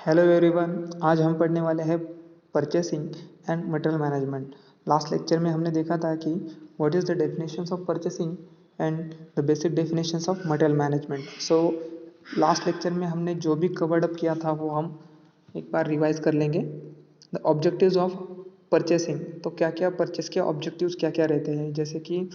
Hello everyone. आज हम पढ़ने वाले हैं purchasing and material management. Last lecture में हमने देखा था कि what is the definitions of purchasing and the basic definitions of material management. So last lecture में हमने जो भी कवर्ड अप किया था वो हम एक बार रिवाइज कर लेंगे। द ऑब्जेक्टिव्स ऑफ परचेसिंग, तो क्या क्या परचेस के ऑब्जेक्टिव्स क्या क्या रहते हैं, जैसे कि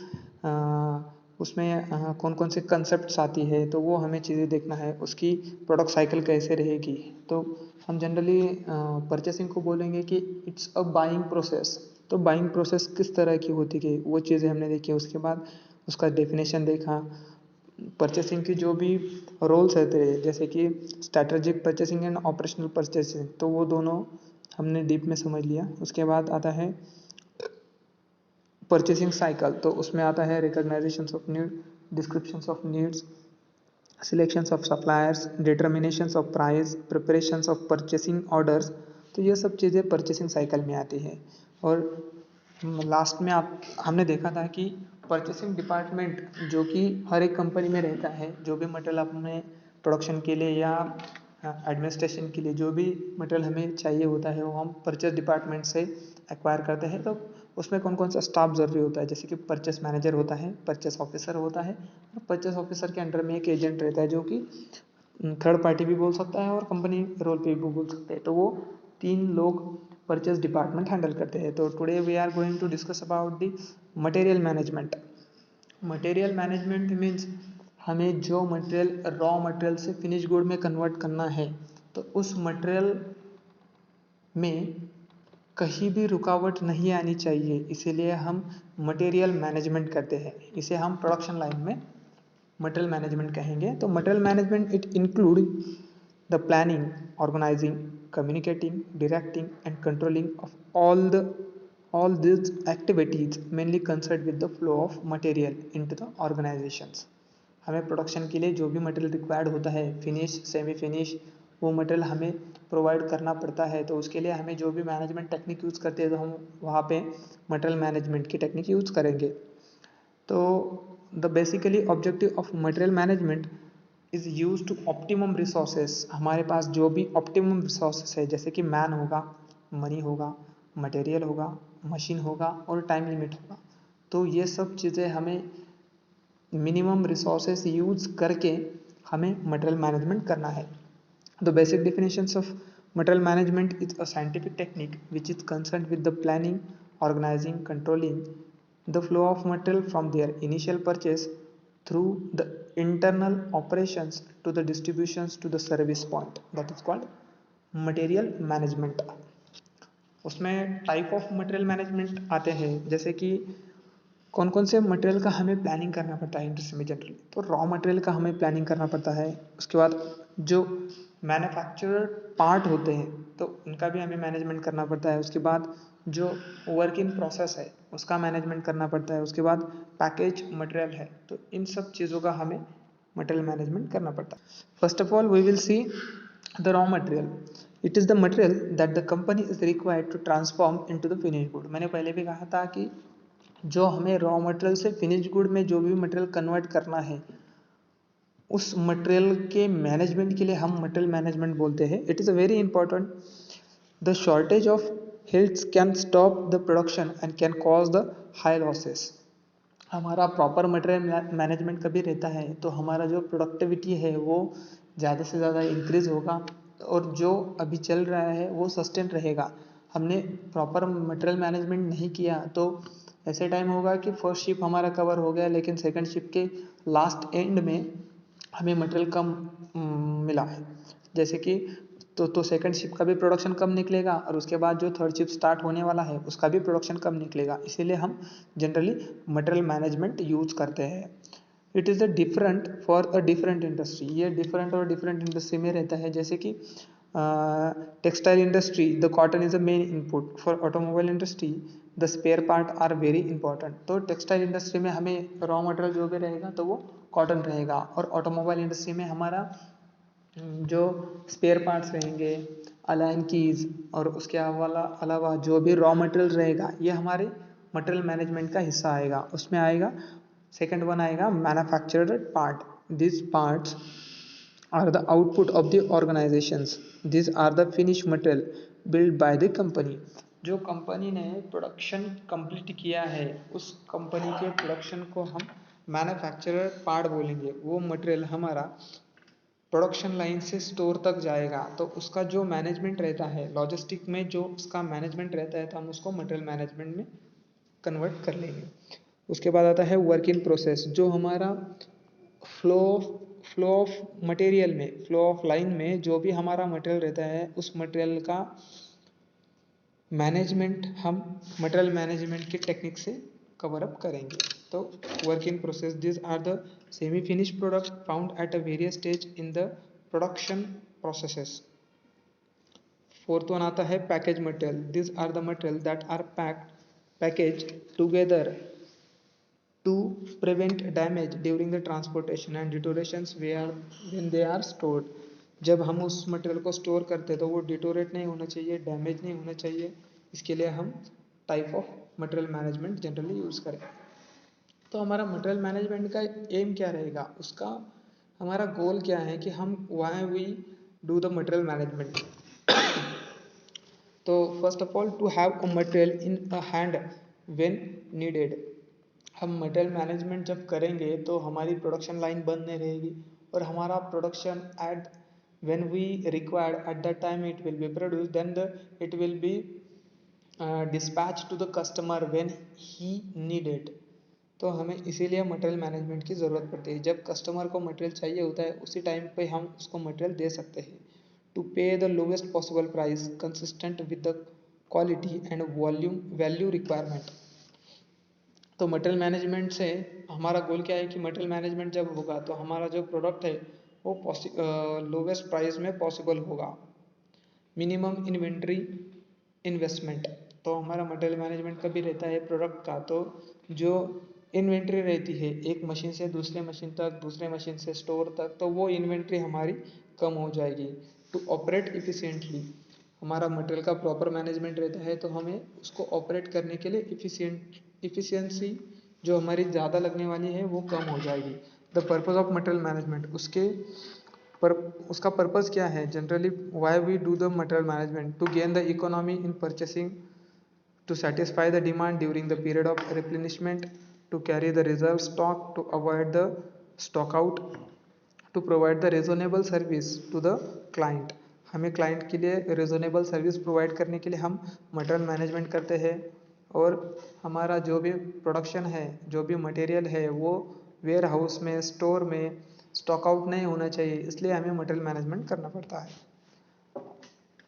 उसमें कौन कौन से कंसेप्ट आती है, तो वो हमें चीज़ें देखना है। उसकी प्रोडक्ट साइकिल कैसे रहेगी। तो हम जनरली परचेसिंग को बोलेंगे कि इट्स अ बाइंग प्रोसेस। तो बाइंग प्रोसेस किस तरह की होती है वो चीज़ें हमने देखी। उसके बाद उसका डेफिनेशन देखा। परचेसिंग की जो भी रोल्स रहते हैं, जैसे कि strategic purchasing and operational purchasing, तो वो दोनों हमने डीप में समझ लिया। उसके बाद आता है परचेसिंग साइकिल, तो उसमें आता है recognisation of need, descriptions of needs, selections of suppliers, determinations of price, preparations of purchasing orders. तो ये सब चीज़ें परचेसिंग साइकिल में आती है। और लास्ट में आप हमने देखा था कि परचेसिंग डिपार्टमेंट जो कि हर एक कंपनी में रहता है, जो भी मटेरियल अपने प्रोडक्शन के लिए या एडमिनिस्ट्रेशन के लिए जो भी मटेरियल हमें चाहिए होता है वो हम परचेस डिपार्टमेंट से एक्वायर करते हैं। तो उसमें कौन कौन सा स्टाफ ज़रूरी होता है, जैसे कि परचेस मैनेजर होता है, परचेस ऑफिसर होता है, और परचेस ऑफिसर के अंडर में एक एजेंट रहता है जो कि थर्ड पार्टी भी बोल सकता है और कंपनी रोल पे भी बोल सकते हैं। तो वो तीन लोग परचेस डिपार्टमेंट हैंडल करते हैं। तो today we are going to discuss about the material management. Material management means हमें जो मटेरियल रॉ मटेरियल से फिनिश गुड में कन्वर्ट करना है, तो उस मटेरियल में कहीं भी रुकावट नहीं आनी चाहिए, इसीलिए हम मटेरियल मैनेजमेंट करते हैं। इसे हम प्रोडक्शन लाइन में मटेरियल मैनेजमेंट कहेंगे। तो material management it include the planning, organising, communicating, directing and controlling of all these activities mainly concerned with the flow of material into the organizations। हमें production के लिए जो भी मटेरियल रिक्वायर्ड होता है, फिनिश, सेमी फिनिश, वो material हमें provide करना पड़ता है। तो उसके लिए हमें जो भी मैनेजमेंट टेक्निक यूज़ करते हैं, तो हम वहाँ पे मटेरियल मैनेजमेंट की टेक्निक यूज़ करेंगे। तो the basically objective of material management is use to optimum resources. हमारे पास जो भी ऑप्टिमम रिसोर्सेस है, जैसे कि मैन होगा, मनी होगा, मटेरियल होगा, मशीन होगा और टाइम लिमिट होगा, तो ये सब चीज़ें हमें मिनिमम रिसोर्सेस यूज करके हमें मटेरियल मैनेजमेंट करना है। The basic definitions of material management is a scientific technique which is concern with the planning, organising, controlling the flow of material from their initial purchase through the internal operations to the distributions to the service point, that is called material management। उसमें type of material management आते हैं, जैसे कि कौन कौन से material का हमें प्लानिंग करना पड़ता है इंडस्ट्री में जनरली। तो रॉ मटेरियल का हमें प्लानिंग करना पड़ता है। उसके बाद जो मैन्युफैक्चरर पार्ट होते हैं तो उनका भी हमें मैनेजमेंट करना पड़ता है। उसके बाद जो वर्क इन प्रोसेस है उसका मैनेजमेंट करना पड़ता है। उसके बाद पैकेज मटेरियल है, तो इन सब चीज़ों का हमें मटेरियल मैनेजमेंट करना पड़ता है। First of all we will see the raw material. It is the material that the company is required to transform into the finish good. मैंने पहले भी कहा था कि जो हमें रॉ मटेरियल से फिनिश गुड में जो भी मटेरियल कन्वर्ट करना है, उस मटेरियल के मैनेजमेंट के लिए हम मटेरियल मैनेजमेंट बोलते हैं। It is a very important. The shortage of hills can stop the production and can cause the high losses. हमारा प्रॉपर मटेरियल मैनेजमेंट कभी रहता है तो हमारा जो प्रोडक्टिविटी है वो ज़्यादा से ज़्यादा इंक्रीज़ होगा और जो अभी चल रहा है वो सस्टेन रहेगा। हमने प्रॉपर मटेरियल मैनेजमेंट नहीं किया तो ऐसे टाइम होगा कि फर्स्ट शिप हमारा कवर हो गया, लेकिन सेकंड शिप के लास्ट एंड में हमें मटेरियल कम मिला है। जैसे कि तो सेकंड शिप का भी प्रोडक्शन कम निकलेगा और उसके बाद जो थर्ड शिप स्टार्ट होने वाला है उसका भी प्रोडक्शन कम निकलेगा। इसीलिए हम जनरली मटेरियल मैनेजमेंट यूज़ करते हैं। It is a different for a different industry. ये डिफरेंट और डिफरेंट इंडस्ट्री में रहता है। जैसे कि textile industry, the cotton is a main input. For automobile industry the spare part are very important. तो टेक्सटाइल इंडस्ट्री में हमें रॉ मटेरियल जो भी रहेगा तो वो कॉटन रहेगा, और ऑटोमोबाइल इंडस्ट्री में हमारा जो स्पेयर पार्ट्स रहेंगे, अलाइन कीज़, और उसके अलावा जो भी रॉ मटेरियल रहेगा ये हमारे मटेरियल मैनेजमेंट का हिस्सा आएगा। उसमें आएगा सेकंड वन आएगा manufactured part. This parts are the output of the organizations. These are the finished material built by the company. जो कंपनी ने प्रोडक्शन कंप्लीट किया है उस कंपनी के प्रोडक्शन को हम मैन्युफैक्चरर पार्ट बोलेंगे। वो मटेरियल हमारा प्रोडक्शन लाइन से स्टोर तक जाएगा तो उसका जो मैनेजमेंट रहता है, लॉजिस्टिक में जो उसका मैनेजमेंट रहता है, तो हम उसको मटेरियल मैनेजमेंट में कन्वर्ट कर लेंगे। उसके बाद आता है वर्क इन प्रोसेस, जो हमारा फ्लो फ्लो ऑफ मटेरियल में, फ्लो ऑफ लाइन में जो भी हमारा मटेरियल रहता है उस मटेरियल का मैनेजमेंट हम मटेरियल मैनेजमेंट के टेक्निक से कवर अप करेंगे। तो work in process, this are the semi finish product found at a various stage in the production processes. Fourth one आता है package material, this are the material that are package together to prevent damage during the transportation and deteriorations when they are stored। जब हम उस material को store करते हैं तो वो डिटोरेट नहीं होना चाहिए, डैमेज नहीं होना चाहिए। इसके लिए हम type of material management generally use करें। तो हमारा मटेरियल मैनेजमेंट का एम क्या रहेगा, उसका हमारा गोल क्या है कि हम why we do the material management. तो first of all to have a material in a hand when needed. हम मटेरियल मैनेजमेंट जब करेंगे तो हमारी प्रोडक्शन लाइन बंद नहीं रहेगी और हमारा production at when we required at that time it will be produce, then it will be dispatch to the customer when he needed. तो हमें इसीलिए मटेरियल मैनेजमेंट की ज़रूरत पड़ती है। जब कस्टमर को मटेरियल चाहिए होता है उसी टाइम पे हम उसको मटेरियल दे सकते हैं। टू पे the lowest possible price consistent with the quality and volume value requirement. तो मटेरियल मैनेजमेंट से हमारा गोल क्या है कि मटेरियल मैनेजमेंट जब होगा तो हमारा जो प्रोडक्ट है वो लोवेस्ट प्राइस में पॉसिबल होगा। मिनिमम इन्वेंट्री इन्वेस्टमेंट, तो हमारा मटेरियल मैनेजमेंट का भी रहता है प्रोडक्ट का, तो जो इन्वेंट्री रहती है एक मशीन से दूसरे मशीन तक, दूसरे मशीन से स्टोर तक, तो वो इन्वेंट्री हमारी कम हो जाएगी। टू ऑपरेट इफ़िशिएंटली, हमारा मटेरियल का प्रॉपर मैनेजमेंट रहता है तो हमें उसको ऑपरेट करने के लिए इफ़िशियंसी जो हमारी ज़्यादा लगने वाली है वो कम हो जाएगी। The purpose of material management, उसका पर्पज़ क्या है, generally why we do the material management, to gain the economy in purchasing, to satisfy the demand during the period of replenishment, to carry the reserve stock, to avoid the stock out, to provide the reasonable service to the client। हमें client के लिए reasonable service provide करने के लिए हम material management करते हैं। और हमारा जो भी प्रोडक्शन है, जो भी मटेरियल है वो वेयर हाउस में, स्टोर में स्टॉक आउट नहीं होना चाहिए, इसलिए हमें मटेरियल मैनेजमेंट करना पड़ता है।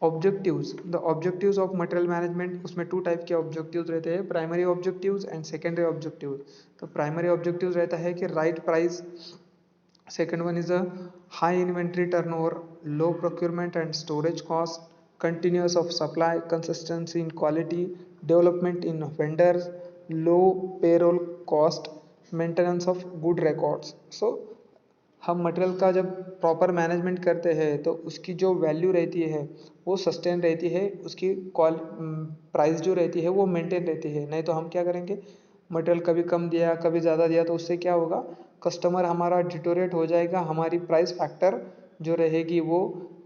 Objectives, the objectives of material management, उसमें टू टाइप के ऑब्जेक्टिव्स रहते हैं, primary objectives and secondary objectives. तो प्राइमरी ऑब्जेक्टिव्स रहता है कि right price, second one is a high inventory turnover, low procurement and storage cost, continuous of supply, consistency in quality, development in vendors, low payroll cost, maintenance of good records. So हम material का जब proper management करते हैं तो उसकी जो value रहती है वो सस्टेन रहती है, उसकी प्राइस जो रहती है वो मेंटेन रहती है। नहीं तो हम क्या करेंगे, मटेरियल कभी कम दिया कभी ज़्यादा दिया तो उससे क्या होगा, कस्टमर हमारा डिटोरेट हो जाएगा, हमारी प्राइस फैक्टर जो रहेगी वो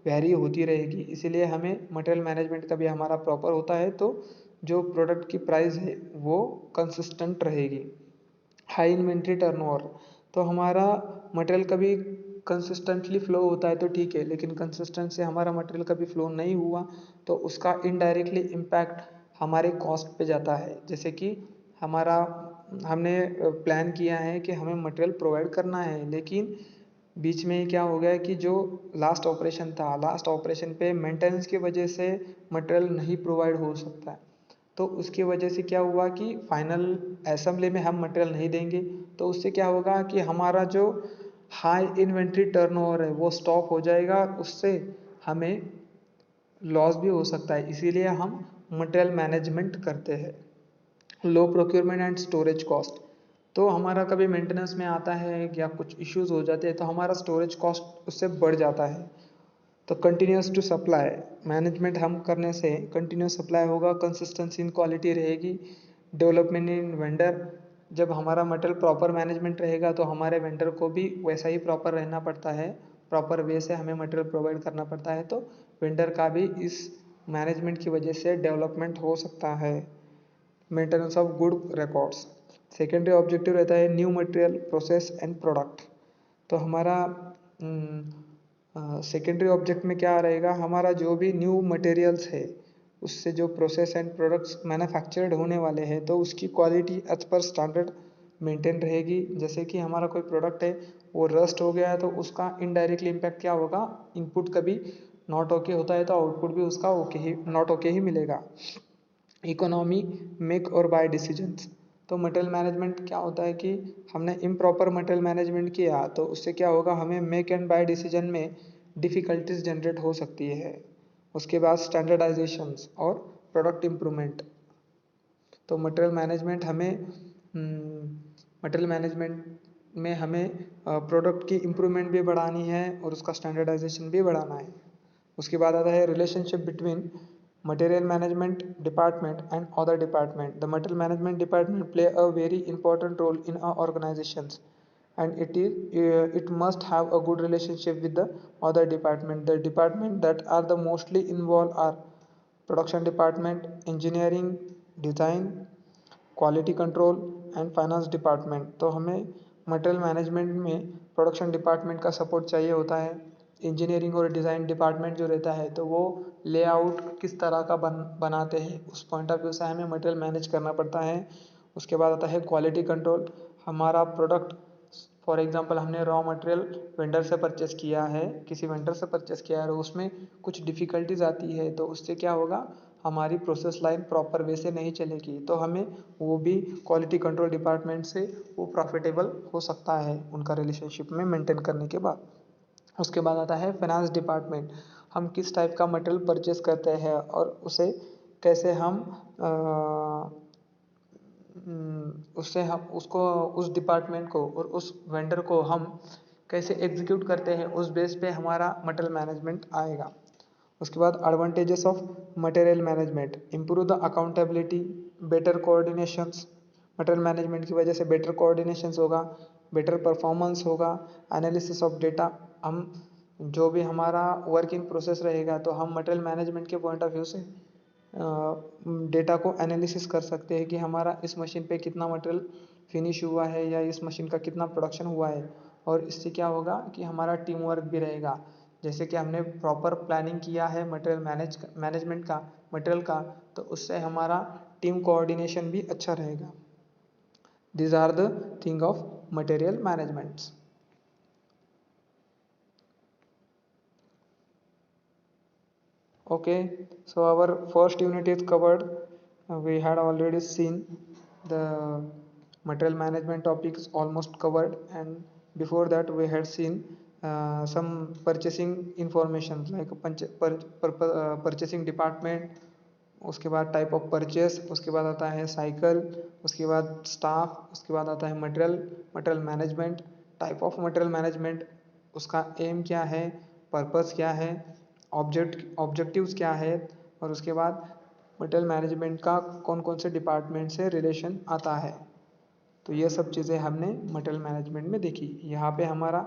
वैरी होती रहेगी। इसीलिए हमें मटेरियल मैनेजमेंट कभी हमारा प्रॉपर होता है तो जो प्रोडक्ट की प्राइस है वो कंसिस्टेंट रहेगी। हाई इन्वेंट्री टर्नओवर, तो हमारा मटेरियल कभी कंसिस्टेंटली फ्लो होता है तो ठीक है, लेकिन कंसिस्टेंट से हमारा मटेरियल कभी फ्लो नहीं हुआ तो उसका इनडायरेक्टली इम्पैक्ट हमारे कॉस्ट पे जाता है। जैसे कि हमारा हमने प्लान किया है कि हमें मटेरियल प्रोवाइड करना है, लेकिन बीच में क्या हो गया कि जो लास्ट ऑपरेशन था, लास्ट ऑपरेशन पे मेंटेनेंस की वजह से मटेरियल नहीं प्रोवाइड हो सकता है, तो उसकी वजह से क्या हुआ कि फाइनल असेंबली में हम मटेरियल नहीं देंगे, तो उससे क्या होगा कि हमारा जो हाई इन्वेंट्री टर्नओवर है वो स्टॉप हो जाएगा, उससे हमें लॉस भी हो सकता है। इसीलिए हम मटेरियल मैनेजमेंट करते हैं। लो प्रोक्योरमेंट एंड स्टोरेज कॉस्ट, तो हमारा कभी मेंटेनेंस में आता है या कुछ इश्यूज हो जाते हैं तो हमारा स्टोरेज कॉस्ट उससे बढ़ जाता है। तो कंटिन्यूस टू सप्लाई, मैनेजमेंट हम करने से कंटिन्यूस सप्लाई होगा, कंसिस्टेंसी इन क्वालिटी रहेगी, डेवलपमेंट इन वेंडर, जब हमारा मटेरियल प्रॉपर मैनेजमेंट रहेगा तो हमारे वेंडर को भी वैसा ही प्रॉपर रहना पड़ता है प्रॉपर वे से हमें मटेरियल प्रोवाइड करना पड़ता है, तो वेंडर का भी इस मैनेजमेंट की वजह से डेवलपमेंट हो सकता है। Maintenance of good records. Secondary objective रहता है new material process and product. तो हमारा सेकेंडरी ऑब्जेक्ट में क्या रहेगा, हमारा जो भी न्यू मटेरियल्स है उससे जो प्रोसेस एंड प्रोडक्ट्स मैन्युफैक्चर्ड होने वाले हैं तो उसकी quality as per standard maintain रहेगी। जैसे कि हमारा कोई प्रोडक्ट है वो रस्ट हो गया है तो उसका इनडायरेक्टली इम्पैक्ट क्या होगा, इनपुट कभी नॉट ओके होता है तो आउटपुट भी उसका ओके ही नॉट ओके ही मिलेगा। इकोनॉमी मेक और बाय डिसीजंस। तो मटेरियल मैनेजमेंट क्या होता है कि हमने इम्प्रॉपर मटेरियल मैनेजमेंट किया तो उससे क्या होगा, हमें मेक एंड बाय डिसीजन में डिफ़िकल्टीज जनरेट हो सकती है। उसके बाद स्टैंडर्डाइजेशंस और प्रोडक्ट इम्प्रूवमेंट। तो मटेरियल मैनेजमेंट में हमें प्रोडक्ट की इम्प्रूवमेंट भी बढ़ानी है और उसका स्टैंडर्डाइजेशन भी बढ़ाना है। उसके बाद आता है relationship between material management department and other department. The material management department play a very important role in our organizations, and it must have a good relationship with the other department. The department that are the mostly involved are production department, engineering, design, quality control and finance department. तो हमें material management में production department का support चाहिए होता है। Engineering और design department जो रहता है तो वो लेआउट किस तरह का बनाते हैं उस पॉइंट ऑफ व्यू से हमें मटेरियल मैनेज करना पड़ता है। उसके बाद आता है क्वालिटी कंट्रोल। हमारा प्रोडक्ट फॉर एग्जांपल हमने रॉ मटेरियल वेंडर से परचेस किया है, किसी वेंडर से परचेस किया है और उसमें कुछ डिफ़िकल्टीज आती है तो उससे क्या होगा, हमारी प्रोसेस लाइन प्रॉपर वे से नहीं चलेगी तो हमें वो भी क्वालिटी कंट्रोल डिपार्टमेंट से वो प्रॉफिटेबल हो सकता है उनका रिलेशनशिप में मेंटेन करने के बाद। उसके बाद आता है फाइनेंस डिपार्टमेंट। हम किस टाइप का मटेरियल परचेस करते हैं और उसे कैसे हम उससे हम उसको उस डिपार्टमेंट को और उस वेंडर को हम कैसे एग्जीक्यूट करते हैं उस बेस पे हमारा मटेरियल मैनेजमेंट आएगा। उसके बाद advantages of material management, improve the accountability, better coordinations. Material management की वजह से बेटर कोऑर्डिनेशंस होगा, बेटर परफॉर्मेंस होगा, एनालिसिस ऑफ डेटा। हम जो भी हमारा वर्किंग प्रोसेस रहेगा तो हम मटेरियल मैनेजमेंट के पॉइंट ऑफ व्यू से डेटा को एनालिसिस कर सकते हैं कि हमारा इस मशीन पे कितना मटेरियल फिनिश हुआ है या इस मशीन का कितना प्रोडक्शन हुआ है। और इससे क्या होगा कि हमारा टीम वर्क भी रहेगा। जैसे कि हमने प्रॉपर प्लानिंग किया है मटेरियल मैनेजमेंट का मटेरियल का तो उससे हमारा टीम कोऑर्डिनेशन भी अच्छा रहेगा। These are the thing of material management. Okay, so our first unit is covered. We had already seen the material management topics almost covered, and before that we had seen some purchasing information like purchasing department। उसके बाद type of purchase, उसके बाद आता है cycle, उसके बाद staff, उसके बाद आता है material management, type of material management, उसका एम क्या है, पर्पस क्या है, ऑब्जेक्टिव्स क्या है, और उसके बाद मटेरियल मैनेजमेंट का कौन कौन से डिपार्टमेंट से रिलेशन आता है। तो ये सब चीज़ें हमने मटेरियल मैनेजमेंट में देखी। यहाँ पे हमारा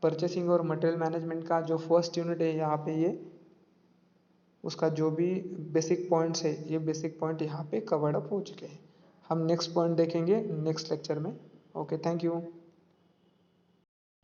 परचेसिंग और मटेरियल मैनेजमेंट का जो फर्स्ट यूनिट है यहाँ पे ये उसका जो भी बेसिक पॉइंट्स है ये बेसिक पॉइंट यहाँ पे कवर्ड अप हो चुके हैं। हम नेक्स्ट पॉइंट देखेंगे नेक्स्ट लेक्चर में। Okay, thank you.